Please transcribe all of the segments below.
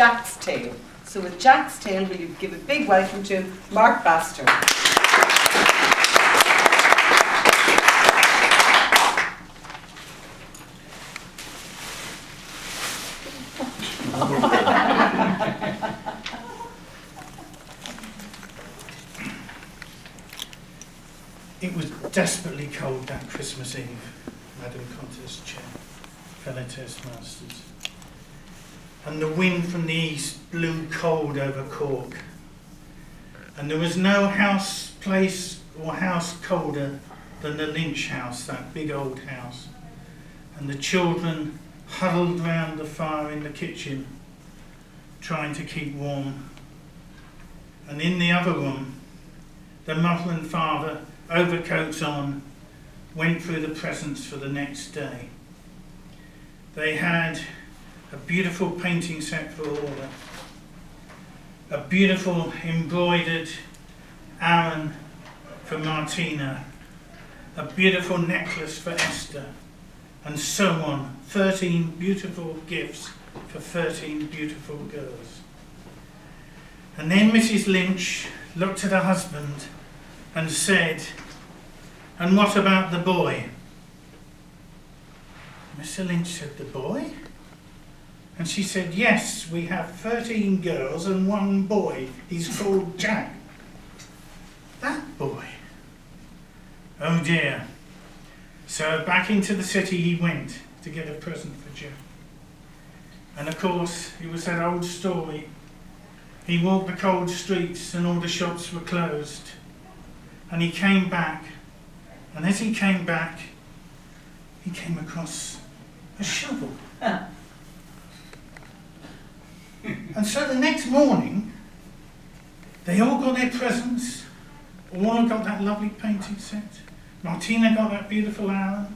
Jack's Tale. So with Jack's Tale, will you give a big welcome to Mark Bastow. It was desperately cold that Christmas Eve, Madam Contest Chair, fellow Toastmasters. And the wind from the east blew cold over Cork. And there was no house, place or house colder than the Lynch house, that big old house. And the children huddled round the fire in the kitchen, trying to keep warm. And in the other room, the mother and father, overcoats on, went through the presents for the next day. They had a beautiful painting set for Orla, a beautiful embroidered Aaron for Martina, a beautiful necklace for Esther, and so on. 13 beautiful gifts for 13 beautiful girls. And then Mrs. Lynch looked at her husband and said, "And what about the boy?" Mr. Lynch said, "The boy?" And she said, "Yes, we have 13 girls and one boy. He's called Jack." That boy. Oh dear. So back into the city he went to get a present for Jack. And of course, it was that old story. He walked the cold streets and all the shops were closed. And he came back, and as he came back, he came across a shovel. And so the next morning, they all got their presents. Orla got that lovely painting set. Martina got that beautiful Aaron.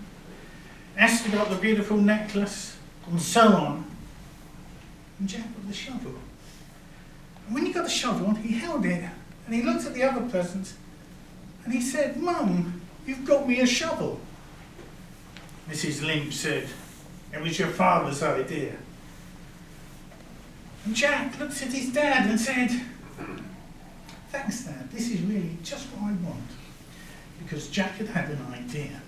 Esther got the beautiful necklace, and so on. And Jack got the shovel. And when he got the shovel, he held it, and he looked at the other presents, and he said, "Mum, you've got me a shovel." Mrs. Lynch said, "It was your father's idea." And Jack looked at his dad and said, "Thanks, Dad, this is really just what I want." Because Jack had had an idea,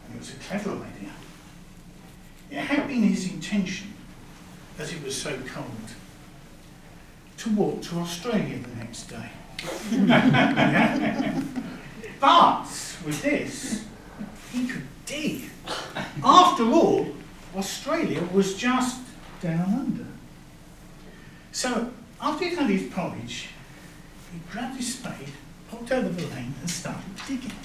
and it was a clever idea. It had been his intention, as it was so cold, to walk to Australia the next day. Yeah? But with this, he could dig. After all, Australia was just down under. So after he'd had his porridge, he grabbed his spade, popped over the lane and started digging.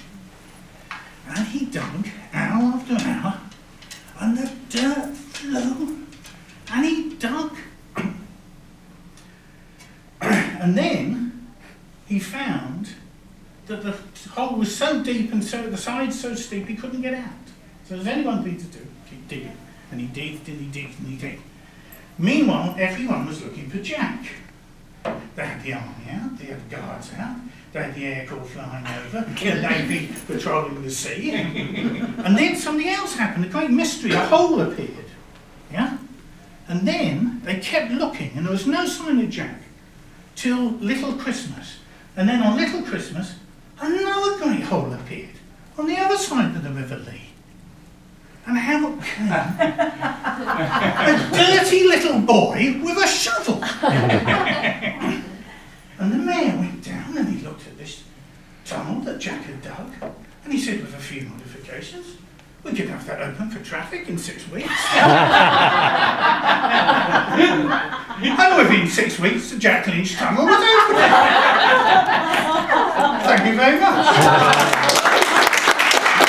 And he dug hour after hour, and the dirt flew, and he dug. And then he found that the hole was so deep and so the sides so steep he couldn't get out. So there's only one thing to do, keep digging. And he digged and he digged and he digged. Meanwhile, everyone was looking for Jack. They had the army out, they had the guards out, they had the air corps flying over, the navy patrolling the sea. And then something else happened, a great mystery, a hole appeared. Yeah? And then they kept looking and there was no sign of Jack till Little Christmas. And then on Little Christmas, another great hole appeared on the other side of the River Lee. And out came a dirty little boy with a shovel. And the mayor went down and he looked at this tunnel that Jack had dug, and he said, with a few modifications, we could have that open for traffic in 6 weeks. And within 6 weeks, the Jack Lynch tunnel was open. Thank you very much.